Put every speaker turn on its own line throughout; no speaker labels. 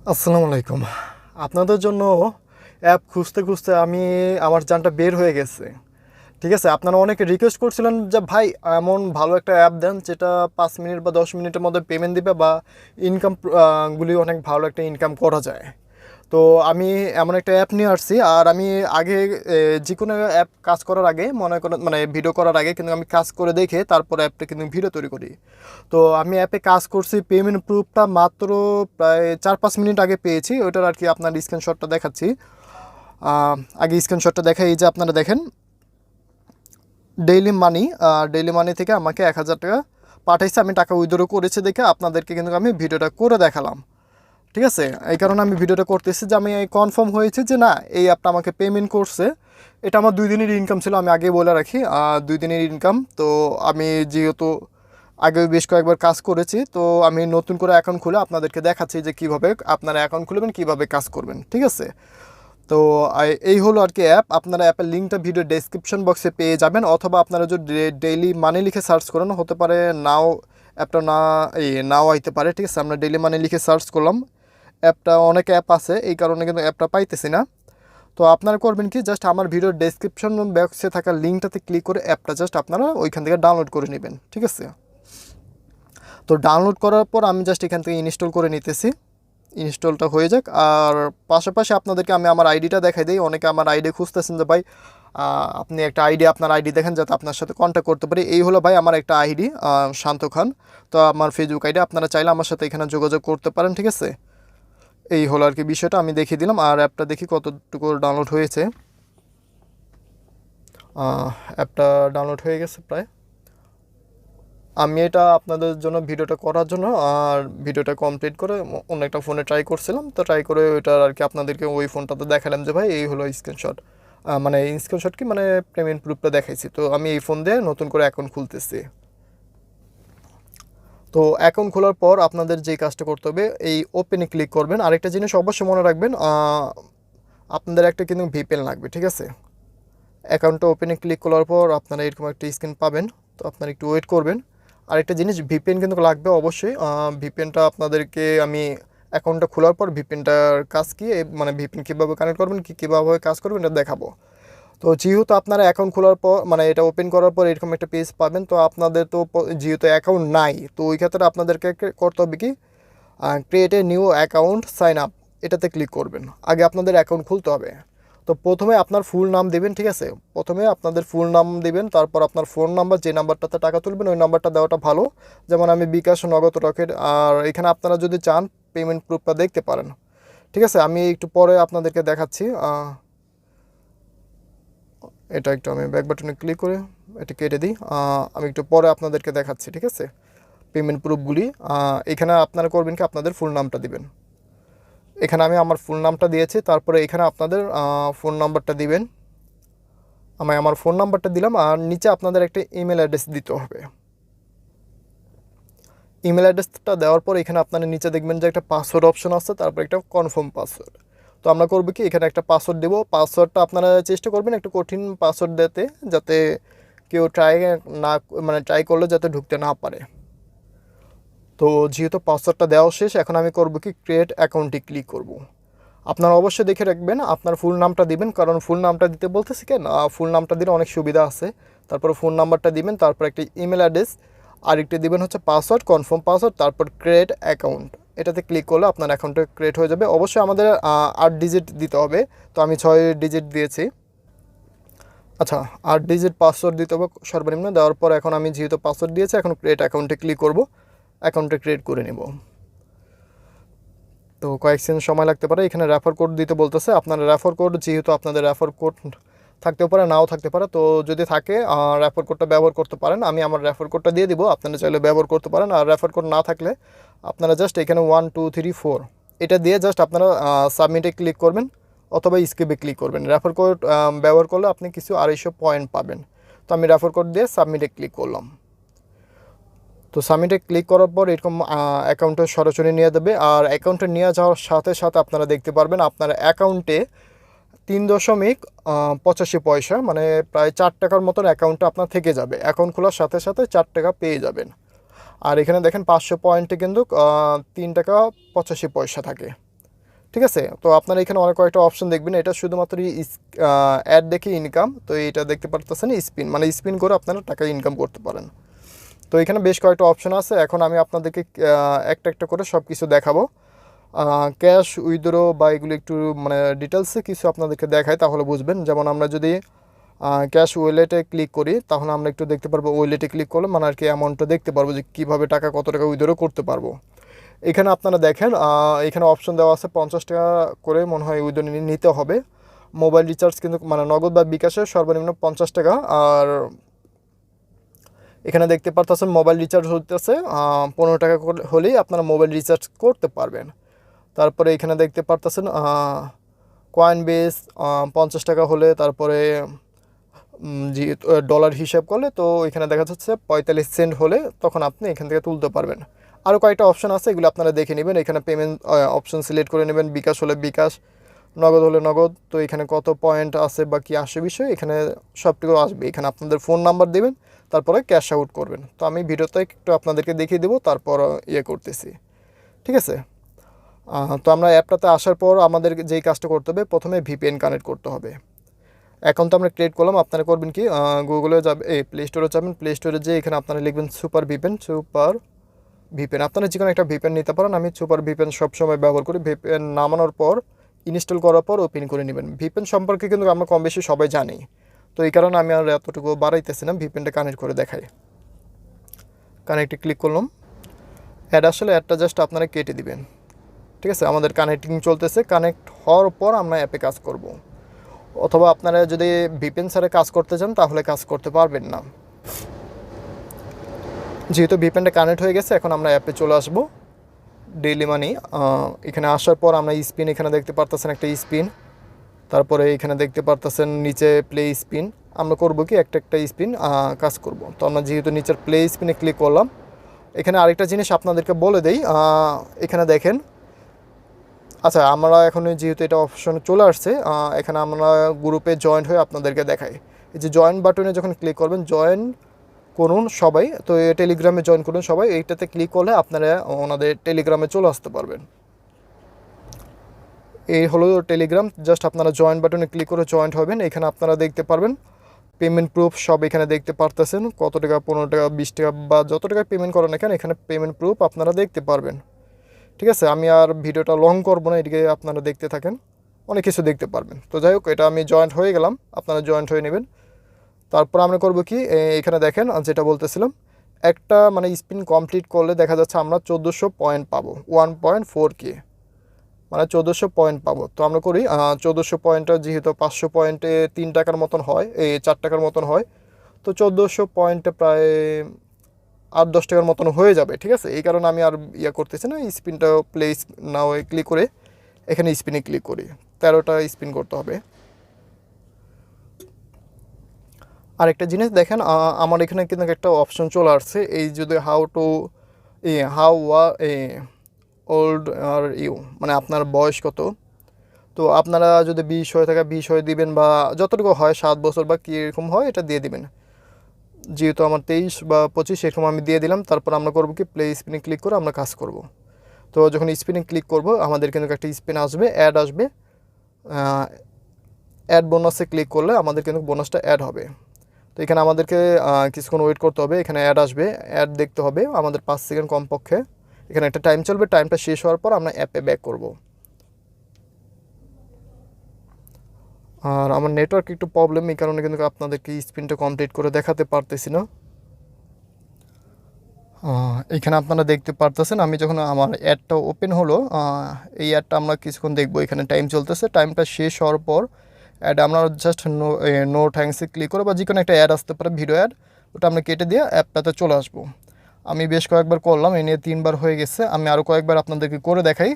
আসসালামু আলাইকুম। আপনাদের জন্য অ্যাপ খুঁজতে খুঁজতে আমার জানটা বের হয়ে গেছে। ঠিক আছে, আপনারা অনেকে রিকোয়েস্ট করছিলেন যে ভাই এমন ভালো একটা অ্যাপ দেন যেটা 5 মিনিট বা 10 মিনিটের মধ্যে পেমেন্ট দিবে বা ইনকাম গুলি অনেক ভালো একটা ইনকাম করা যায়। তো আমি এমন একটা অ্যাপ নিয়ে আসছি। আর আমি আগে যে কোনো অ্যাপ কাজ করার আগে মনে করেন মানে ভিডিও করার আগে কিন্তু আমি কাজ করে দেখে তারপর অ্যাপটা কিন্তু ভিডিও তৈরি করি। তো আমি অ্যাপে কাজ করছি, পেমেন্ট প্রুফটা মাত্র প্রায় 4-5 মিনিট আগে পেয়েছি। ওইটার আর কি আপনার স্ক্রিনশটটা দেখাচ্ছি। আগে স্ক্রিনশটটা দেখাই, এই যে আপনারা দেখেন ডেইলি মানি। ডেইলি মানি থেকে আমাকে 1,000 টাকা পাঠাইছে, আমি টাকা উইথড্র করেছি দেখে আপনাদেরকে কিন্তু আমি ভিডিওটা করে দেখালাম। ঠিক আছে, এই কারণে আমি ভিডিওটা করতেছি যে আমি কনফার্ম হয়েছে যে না, এই অ্যাপটা আমাকে পেমেন্ট করছে। এটা আমার 2 দিনের ইনকাম ছিল, আমি আগে বলে রাখি 2 দিনের ইনকাম। তো আমি যেহেতু আগে বেশ কয়েকবার কাজ করেছি, তো আমি নতুন করে অ্যাকাউন্ট খুলে আপনাদেরকে দেখাচ্ছি যে কীভাবে আপনারা অ্যাকাউন্ট খুলবেন, কীভাবে কাজ করবেন। ঠিক আছে, তো এই হলো আর কি অ্যাপ। আপনারা অ্যাপের লিঙ্কটা ভিডিও ডেসক্রিপশন বক্সে পেয়ে যাবেন, অথবা আপনারা যদি ডেইলি মানি লিখে সার্চ করেন হতে পারে নাও, অ্যাপটা নাও আইতে পারে। ঠিক আছে, আমরা ডেইলি মানি লিখে সার্চ করলাম, অ্যাপটা অনেক অ্যাপ আছে, এই কারণে কিন্তু অ্যাপটা পাইতেছি না। তো আপনারা করবেন কি, জাস্ট আমার ভিডিওর ডেসক্রিপশন বক্সে থাকা লিঙ্কটাতে ক্লিক করে অ্যাপটা জাস্ট আপনারা ওইখান থেকে ডাউনলোড করে নেবেন। ঠিক আছে, তো ডাউনলোড করার পর আমি জাস্ট এখান থেকে ইনস্টল করে নিতেছি। ইনস্টলটা হয়ে যাক। আর পাশাপাশি আপনাদেরকে আমি আমার আইডিটা দেখাই দিই। অনেকে আমার আইডি খুঁজতেছেন যে ভাই আপনি একটা আপনার আইডি দেখেন যাতে আপনার সাথে কন্ট্যাক্ট করতে পারি। এই হলো ভাই আমার একটা আইডি, শান্ত খান। তো আমার ফেসবুক আইডি, আপনারা চাইলে আমার সাথে এখানে যোগাযোগ করতে পারেন। ঠিক আছে, এই হলো আর কি বিষয়টা, আমি দেখিয়ে দিলাম। আর অ্যাপটা দেখি কতটুকু ডাউনলোড হয়েছে। অ্যাপটা ডাউনলোড হয়ে গেছে প্রায়। আমি এটা আপনাদের জন্য ভিডিওটা করার জন্য আর ভিডিওটা কমপ্লিট করে অন্য একটা ফোনে ট্রাই করছিলাম। তো ট্রাই করে ওইটা আর কি আপনাদেরকে ওই ফোনটাতে দেখালাম যে ভাই এই হলো স্ক্রিনশট, মানে স্ক্রিনশট কি মানে পেমেন্ট প্রুফটা দেখাইছি। তো আমি এই ফোন দিয়ে নতুন করে অ্যাকাউন্ট খুলতেছি। তো অ্যাকাউন্ট খোলার পর আপনাদের যে কাজটা করতে হবে, এই ওপেনে ক্লিক করবেন। আরেকটা জিনিস অবশ্যই মনে রাখবেন, আপনাদের একটা কিন্তু ভিপিএন লাগবে। ঠিক আছে, অ্যাকাউন্টটা ওপেনে ক্লিক করার পর আপনারা এরকম একটা স্ক্রিন পাবেন। তো আপনারা একটু ওয়েট করবেন। আরেকটা জিনিস, ভিপিএন কিন্তু লাগবে অবশ্যই। ভিপিএনটা আপনাদেরকে আমি অ্যাকাউন্টটা খোলার পর ভিপিএনটার কাজ কী, মানে ভিপিএন কীভাবে কানেক্ট করবেন, কীভাবে কাজ করবেন এটা দেখাবো। তো যেহেতু আপনারা অ্যাকাউন্ট খোলার পর মানে এটা ওপেন করার পর এরকম একটা পেজ পাবেন। তো আপনাদের তো যেহেতু অ্যাকাউন্ট নাই, তো ওই ক্ষেত্রে আপনাদেরকে করতে হবে কি, create a new account sign up, এটাতে ক্লিক করবেন। আগে আপনাদের অ্যাকাউন্ট খুলতে হবে। তো প্রথমে আপনার ফুল নাম দেবেন। ঠিক আছে, প্রথমে আপনাদের ফুল নাম দেবেন, তারপর আপনার ফোন নাম্বার, যে নাম্বারটাতে টাকা তুলবেন ওই নাম্বারটা দেওয়াটা ভালো। যেমন আমি বিকাশ, নগদ, রকেট। আর এখানে আপনারা যদি চান পেমেন্ট প্রুফটা দেখতে পারেন। ঠিক আছে, আমি একটু পরে আপনাদেরকে দেখাচ্ছি। এটা একটু আমি ব্যাক বাটনে ক্লিক করে এটা কেটে দিই। আমি একটু পরে আপনাদেরকে দেখাচ্ছি। ঠিক আছে, পেমেন্ট প্রুফগুলি এখানে আপনারা করবেন কি, আপনাদের ফুল নামটা দিবেন। এখানে আমি আমার ফুল নামটা দিয়েছি, তারপরে এখানে আপনাদের ফোন নাম্বারটা দিবেন। আমি আমার ফোন নাম্বারটা দিলাম, আর নিচে আপনাদের একটা ইমেল অ্যাড্রেস দিতে হবে। ইমেল অ্যাড্রেসটা দেওয়ার পর এখানে আপনারা নিচে দেখবেন যে একটা পাসওয়ার্ড অপশন আছে, তারপর একটা কনফার্ম পাসওয়ার্ড। তো আমরা করবো কি, এখানে একটা পাসওয়ার্ড দেবো। পাসওয়ার্ডটা আপনারা চেষ্টা করবেন একটু কঠিন পাসওয়ার্ড দিতে, যাতে কেউ না মানে ট্রাই করলে যাতে ঢুকতে না পারে। তো যেহেতু পাসওয়ার্ডটা দেওয়া শেষ, এখন আমি করবো কি, ক্রিয়েট অ্যাকাউন্টে ক্লিক করব। আপনারা অবশ্যই দেখে রাখবেন আপনার ফুল নামটা দিবেন, কারণ ফুল নামটা দিতে বলতেছি কেন, ফুল নামটা দিলে অনেক সুবিধা আছে। তারপর ফোন নাম্বারটা দিবেন, তারপর একটা ইমেল অ্যাড্রেস, আরেকটি দিবেন হচ্ছে পাসওয়ার্ড, কনফার্ম পাসওয়ার্ড, তারপর ক্রিয়েট অ্যাকাউন্ট। এটাতে ক্লিক করলে আপনার অ্যাকাউন্টটা ক্রিয়েট হয়ে যাবে। অবশ্যই আমাদের 8 ডিজিট দিতে হবে, তো আমি 6 ডিজিট দিয়েছি। আচ্ছা, 8 ডিজিট পাসওয়ার্ড দিতে হবে সর্বনিম্ন। দেওয়ার পর এখন আমি যেহেতু পাসওয়ার্ড দিয়েছি, এখন ক্রিয়েট অ্যাকাউন্টে ক্লিক করব, অ্যাকাউন্টে ক্রিয়েট করে নেব। তো কয়েক সেকেন্ড সময় লাগতে পারে। এখানে রেফার কোড দিতে বলতেছে। আপনার রেফার কোড, যেহেতু আপনাদের রেফার কোড থাকতেও পারে নাও থাকতে পারে, তো যদি থাকে রেফার কোডটা ব্যবহার করতে পারেন। আমি আমার রেফার কোডটা দিয়ে দিব, আপনারা চাইলে ব্যবহার করতে পারেন। আর রেফার কোড না থাকলে আপনারা জাস্ট এখানে 1 2 3 4 এটা দিয়ে জাস্ট আপনারা সাবমিটে ক্লিক করবেন, অথবা স্কিপে ক্লিক করবেন। রেফার কোড ব্যবহার করলে আপনি কিছু 250 পয়েন্ট পাবেন। তো আমি রেফার কোড দিয়ে সাবমিটে ক্লিক করলাম। তো সাবমিটে ক্লিক করার পর এরকম অ্যাকাউন্টে সরাসরি নিয়ে দেবে। আর অ্যাকাউন্টে নিয়ে যাওয়ার সাথে সাথে আপনারা দেখতে পারবেন আপনার অ্যাকাউন্টে 3.85 পয়সা, মানে প্রায় 4 টাকার মতন অ্যাকাউন্টে আপনার থেকে যাবে। অ্যাকাউন্ট খোলার সাথে সাথে 4 টাকা পেয়ে যাবেন। আর এখানে দেখেন 500 পয়েন্টে কিন্তু 3 টাকা 85 পয়সা থাকে। ঠিক আছে। তো আপনারা এখানে অনেক কয়েকটা অপশন দেখবেন, এটা শুধুমাত্র অ্যাড দেখে ইনকাম। তো এটা দেখতে পারতেছেন স্পিন, মানে স্পিন করে আপনারা টাকা ইনকাম করতে পারেন। তো এখানে বেশ কয়েকটা অপশন আছে। এখন আমি আপনাদেরকে একটা একটা করে সব কিছু দেখাবো। ক্যাশ উইথড্র বা এগুলো একটু মানে ডিটেলসে কিছু আপনাদেরকে দেখায়, তাহলে বুঝবেন। যেমন আমরা যদি ক্যাশ ওয়ালেটে ক্লিক করি, তাহলে আমরা একটু দেখতে পারবো, ওয়ালেটে ক্লিক করলে মানে আর কি অ্যামাউন্টটা দেখতে পারবো যে কীভাবে টাকা কত টাকা উইথড্র করতে পারবো। এখানে আপনারা দেখেন এখানে অপশন দেওয়া আছে 50 টাকা করে মনে হয় উইথড্র নিতে হবে। মোবাইল রিচার্জ কিন্তু মানে নগদ বা বিকাশে সর্বনিম্ন 50 টাকা। আর এখানে দেখতে পারতেছেন মোবাইল রিচার্জ হতেছে 15 টাকা হলেই আপনারা মোবাইল রিচার্জ করতে পারবেন। তারপরে এখানে দেখতে পারতেছেন কয়েন বেস 50 টাকা হলে, তারপরে যে ডলার হিসাব করলে তো এখানে দেখা যাচ্ছে 45 সেন্ট হলে তখন আপনি এখান থেকে তুলতে পারবেন। আরও কয়েকটা অপশন আছে, এগুলো আপনারা দেখে নেবেন। এখানে পেমেন্ট অপশন সিলেক্ট করে নেবেন, বিকাশ হলে বিকাশ, নগদ হলে নগদ। তো এখানে কত পয়েন্ট আছে বা কী আসে বিষয় এখানে সবটুকু আসবে। এখানে আপনাদের ফোন নাম্বার দেবেন, তারপরে ক্যাশ আউট করবেন। তো আমি ভিডিওতে একটু আপনাদেরকে দেখিয়ে দেবো, তারপর করতেছি। ঠিক আছে। তো আমরা অ্যাপটাতে আসার পর আমাদের যেই কাজটা করতে হবে, প্রথমে ভিপিএন কানেক্ট করতে হবে। এখন তো আমরা ক্রিয়েট করলাম, আপনারা করবেন কি গুগলে যাবে, প্লে স্টোরে যাবেন। প্লে স্টোরে যেয়ে এখানে আপনারা লিখবেন সুপার ভিপিএন। আপনারা যে কোনো একটা ভিপিএন নিতে পারেন। আমি সুপার ভিপিএন সবসময় ব্যবহার করি। ভিপিএন নামানোর পর ইনস্টল করার পর ওপেন করে নেবেন। ভিপিএন সম্পর্কে কিন্তু আমরা কম বেশি সবাই জানি, তো এই কারণে আমি আর এতটুকু বাড়াইতেছি না, ভিপিএনটা কানেক্ট করে দেখাই। কানেক্টে ক্লিক করলাম, অ্যাড আসলে অ্যাডটা জাস্ট আপনারা কেটে দিবেন। ঠিক আছে, আমাদের কানেক্টিং চলতেছে। কানেক্ট হওয়ার পর আমরা অ্যাপে কাজ করব। অথবা আপনারা যদি ভিপিএন ছাড়া কাজ করতে চান তাহলে কাজ করতে পারবেন না। যেহেতু ভিপিএনটা কানেক্ট হয়ে গেছে, এখন আমরা অ্যাপে চলে আসব। ডেইলি মানি এখানে আসার পর আমরা স্পিন এখানে দেখতে পারতেছেন একটা স্পিন। তারপরে এখানে দেখতে পারতেছেন নিচে প্লে স্পিন। আমরা করব কি একটা একটা স্পিন কাজ করব। তো আমরা যেহেতু নিচের প্লে স্পিনে ক্লিক করলাম, এখানে আরেকটা জিনিস আপনাদেরকে বলে দেই। এখানে দেখেন, আচ্ছা আমরা এখন যেহেতু এটা অপশন চলে আসছে, এখানে আমরা গ্রুপে জয়েন্ট হয়ে আপনাদেরকে দেখাই। এই যে জয়েন বাটনে যখন ক্লিক করবেন, জয়েন করুন সবাই। তো টেলিগ্রামে জয়েন করুন সবাই। এইটাতে ক্লিক করলে আপনারা ওনাদের টেলিগ্রামে চলে আসতে পারবেন। এই হলো টেলিগ্রাম। জাস্ট আপনারা জয়েন বাটনে ক্লিক করে জয়েন্ট হবেন। এখানে আপনারা দেখতে পারবেন পেমেন্ট প্রুফ সব এখানে দেখতে পারতেছেন। কত টাকা, 15 টাকা, 20 টাকা বা যত টাকা পেমেন্ট করেন এখানে পেমেন্ট প্রুফ আপনারা দেখতে পারবেন। ঠিক আছে, আমি আর ভিডিওটা লং করবো না, এদিকে আপনারা দেখতে থাকেন, অনেক কিছু দেখতে পারবেন। তো যাই হোক, এটা আমি জয়েন্ট হয়ে গেলাম, আপনারা জয়েন্ট হয়ে নেবেন। তারপর আমরা করব কি, এখানে দেখেন যেটা বলতেছিলাম, একটা মানে স্পিন কমপ্লিট করলে দেখা যাচ্ছে আমরা 1400 পয়েন্ট পাবো। 1.4K মানে 1400 পয়েন্ট পাবো। তো আমরা করি 1400 পয়েন্টটা যেহেতু 500 পয়েন্টে 3 টাকার মতন হয়, 4 টাকার মতন হয়। তো 1400 পয়েন্টে প্রায় 8-10 টাকার মতন হয়ে যাবে। ঠিক আছে, এই কারণে আমি আর করতেছি না। স্পিনটা প্লেস না হয়ে ক্লিক করে এখানে স্পিনে ক্লিক করি। 13টা স্পিন করতে হবে। আরেকটা জিনিস দেখেন, আমার এখানে কিন্তু একটা অপশন চলে আসছে, এই যদি হাউ ওল্ড আর ইউ, মানে আপনার বয়স কত। তো আপনারা যদি 20 হয়ে থাকে 20 হয়ে দিবেন, বা যতটুকু হয় 7 বছর বা কীরকম হয় এটা দিয়ে দিবেন। যেহেতু আমার 23 বা 25 এরকম আমি দিয়ে দিলাম। তারপর আমরা করব কি, প্লে স্পিনে ক্লিক করে আমরা কাজ করব। তো যখন স্পিনে ক্লিক করব আমাদের কিন্তু একটা স্পিন আসবে, অ্যাড আসবে। অ্যাড বোনাসে ক্লিক করলে আমাদের কিন্তু বোনাসটা অ্যাড হবে। তো এখানে আমাদেরকে কিছুক্ষণ ওয়েট করতে হবে। এখানে অ্যাড আসবে, অ্যাড দেখতে হবে আমাদের 5 সেকেন্ড কমপক্ষে। এখানে একটা টাইম চলবে, টাইমটা শেষ হওয়ার পর আমরা অ্যাপে ব্যাক করব। আর আমার নেটওয়ার্ক একটু প্রবলেম, এই কারণে কিন্তু আপনাদেরকে স্পিনটা কমপ্লিট করে দেখাতে পারতেছি না। এখানে আপনারা দেখতে পারতেছেন আমি যখন আমার অ্যাডটা ওপেন হলো, এই অ্যাডটা আমরা কিছুক্ষণ দেখবো। এখানে টাইম চলতেছে, টাইমটা শেষ হওয়ার পর অ্যাড আমরা জাস্ট নো থ্যাঙ্কসে ক্লিক করে, বা যে কোনো একটা অ্যাড আসতে পারে ভিডিও অ্যাড, ওটা আমরা কেটে দিয়ে অ্যাপটাতে চলে আসবো। আমি বেশ কয়েকবার করলাম, এ নিয়ে 3 বার হয়ে গেছে। আমি আরও কয়েকবার আপনাদেরকে করে দেখাই।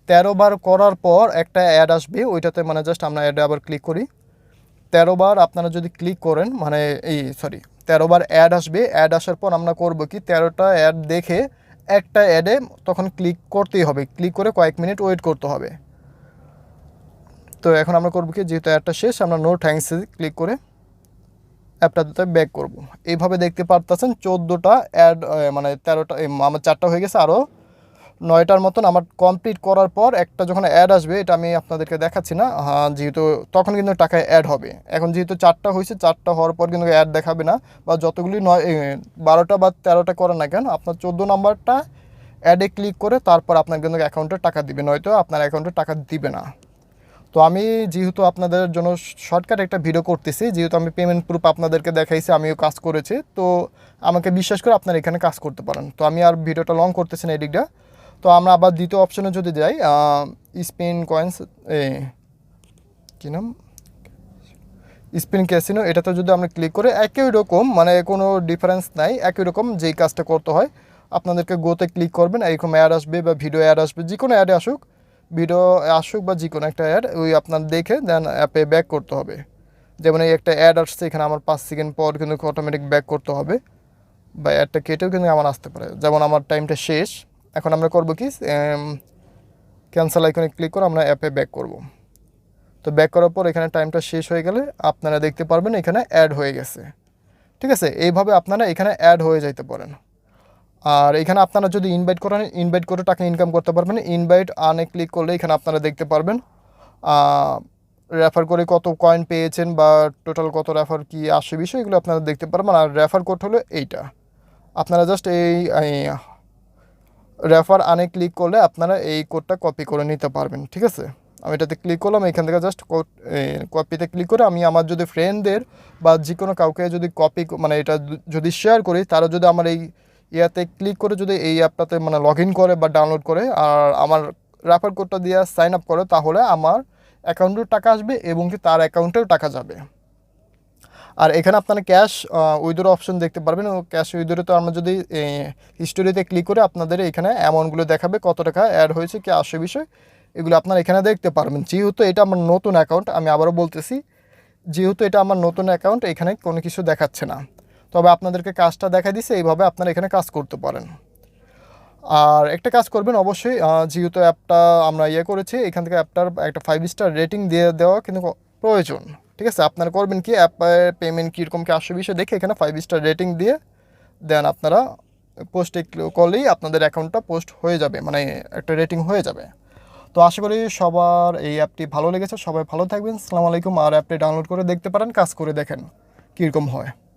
13 বার করার পর একটা অ্যাড আসবে, ওইটাতে মানে জাস্ট আমরা অ্যাডে আবার ক্লিক করি। 13 বার আপনারা যদি ক্লিক করেন, মানে 13 বার অ্যাড আসবে। অ্যাড আসার পর আমরা করব কি, 13টা অ্যাড দেখে একটা অ্যাডে তখন ক্লিক করতেই হবে। ক্লিক করে কয়েক মিনিট ওয়েট করতে হবে। তো এখন আমরা করব কি, যেহেতু অ্যাডটা শেষ, আমরা নো থ্যাঙ্কসে ক্লিক করে অ্যাপটাতে ব্যাক করব। এইভাবে দেখতে পারতেছেন 14টা অ্যাড, মানে 13টা, আমার 4টা হয়ে গেছে, আরও 9টার মতন আমার কমপ্লিট করার পর একটা যখন অ্যাড আসবে, এটা আমি আপনাদেরকে দেখাচ্ছি না, হ্যাঁ, যেহেতু তখন কিন্তু টাকা অ্যাড হবে। এখন যেহেতু 4টা হয়েছে, 4টা হওয়ার পর কিন্তু অ্যাড দেখাবে না, বা যতগুলি 12টা বা 13টা করে না কেন, আপনার 14 নাম্বারটা অ্যাডে ক্লিক করে তারপর আপনার কিন্তু অ্যাকাউন্টে টাকা দিবে, নয়তো আপনার অ্যাকাউন্টে টাকা দিবে না। তো আমি যেহেতু আপনাদের জন্য শর্টকাট একটা ভিডিও করতেছি, যেহেতু আমি পেমেন্ট প্রুফ আপনাদেরকে দেখাইছি, আমিও কাজ করেছি, তো আমাকে বিশ্বাস করে আপনারা এখানে কাজ করতে পারেন। তো আমি আর ভিডিওটা লং করতেছি না এদিকটা। তো আমরা আবার দ্বিতীয় অপশনে যদি যাই, স্পিন কয়েন্স, কী নাম, স্পিন ক্যাসিনো, এটাতে যদি আমরা ক্লিক করে একই রকম, মানে কোনো ডিফারেন্স নাই, একই রকম যেই কাজটা করতে হয়, আপনাদেরকে গোতে ক্লিক করবেন, এরকম অ্যাড আসবে বা ভিডিও অ্যাড আসবে, যে কোনো অ্যাডে আসুক, ভিডিও আসুক বা যে কোনো একটা অ্যাড, ওই আপনার দেখে দেন অ্যাপে ব্যাক করতে হবে। যেমন এই একটা অ্যাড আসছে এখানে, আমার 5 সেকেন্ড পর কিন্তু অটোমেটিক ব্যাক করতে হবে, বা অ্যাডটা কেটেও কিন্তু আমার আসতে পারে। যেমন আমার টাইমটা শেষ, এখন আমরা করবো কি, ক্যান্সেল আইকনে ক্লিক করে আমরা অ্যাপে ব্যাক করব। তো ব্যাক করার পর এখানে টাইমটা শেষ হয়ে গেলে আপনারা দেখতে পারবেন এখানে অ্যাড হয়ে গেছে। ঠিক আছে, এইভাবে আপনারা এখানে অ্যাড হয়ে যাইতে পারেন। আর এখানে আপনারা যদি ইনভাইট করেন, ইনভাইট করে টাকা ইনকাম করতে পারবেন। ইনভাইট আনে ক্লিক করলে এখানে আপনারা দেখতে পারবেন রেফার করে কত কয়েন পেয়েছেন বা টোটাল কত রেফার কী আসে বিষয়, এগুলো আপনারা দেখতে পারবেন। আর রেফার কোড হলো এইটা, আপনারা জাস্ট এই রেফার আনে ক্লিক করলে আপনারা এই কোডটা কপি করে নিতে পারবেন। ঠিক আছে, আমি এটাতে ক্লিক করলাম, এখান থেকে জাস্ট কপিতে ক্লিক করে আমি আমার যদি ফ্রেন্ডদের বা যে কোনো কাউকে যদি কপি, মানে এটা যদি শেয়ার করি, তারা যদি আমার এই ইয়াতে ক্লিক করে যদি এই অ্যাপটাতে মানে লগ ইন করে বা ডাউনলোড করে আর আমার রেফার কোডটা দিয়ে সাইন আপ করে, তাহলে আমার অ্যাকাউন্টেও টাকা আসবে এবং কি তার অ্যাকাউন্টেও টাকা যাবে। আর এখানে আপনারা ক্যাশ উইথড্র অপশন দেখতে পারবেন। ও ক্যাশ উইথড্র তো আমরা যদি হিস্টোরিতে ক্লিক করে আপনাদের এখানে অ্যামাউন্টগুলো দেখাবে, কত টাকা অ্যাড হয়েছে কি আসে বিষয়, এগুলো আপনারা এখানে দেখতে পারবেন। যেহেতু এটা আমার নতুন অ্যাকাউন্ট, আমি আবারও বলতেছি, যেহেতু এটা আমার নতুন অ্যাকাউন্ট, এখানে কোনো কিছু দেখাচ্ছে না, তবে আপনাদেরকে কাজটা দেখা দিছে, এইভাবে আপনারা এখানে কাজ করতে পারেন। আর একটা কাজ করবেন অবশ্যই, যেহেতু অ্যাপটা আমরা করেছি, এখান থেকে অ্যাপটার একটা 5 স্টার রেটিং দিয়ে দেওয়া কিন্তু প্রয়োজন। ঠিক আছে, আপনারা করবেন কি, অ্যাপে পেমেন্ট কীরকম কি আসে বিষয় দেখে এখানে 5 স্টার রেটিং দিয়ে দেন আপনারা পোস্টে করলেই আপনাদের অ্যাকাউন্টটা পোস্ট হয়ে যাবে, মানে একটা রেটিং হয়ে যাবে। তো আশা করি সবার এই অ্যাপটি ভালো লেগেছে, সবাই ভালো থাকবেন। আসসালামু আলাইকুম। আর অ্যাপটি ডাউনলোড করে দেখতে পারেন, কাজ করে দেখেন কীরকম হয়।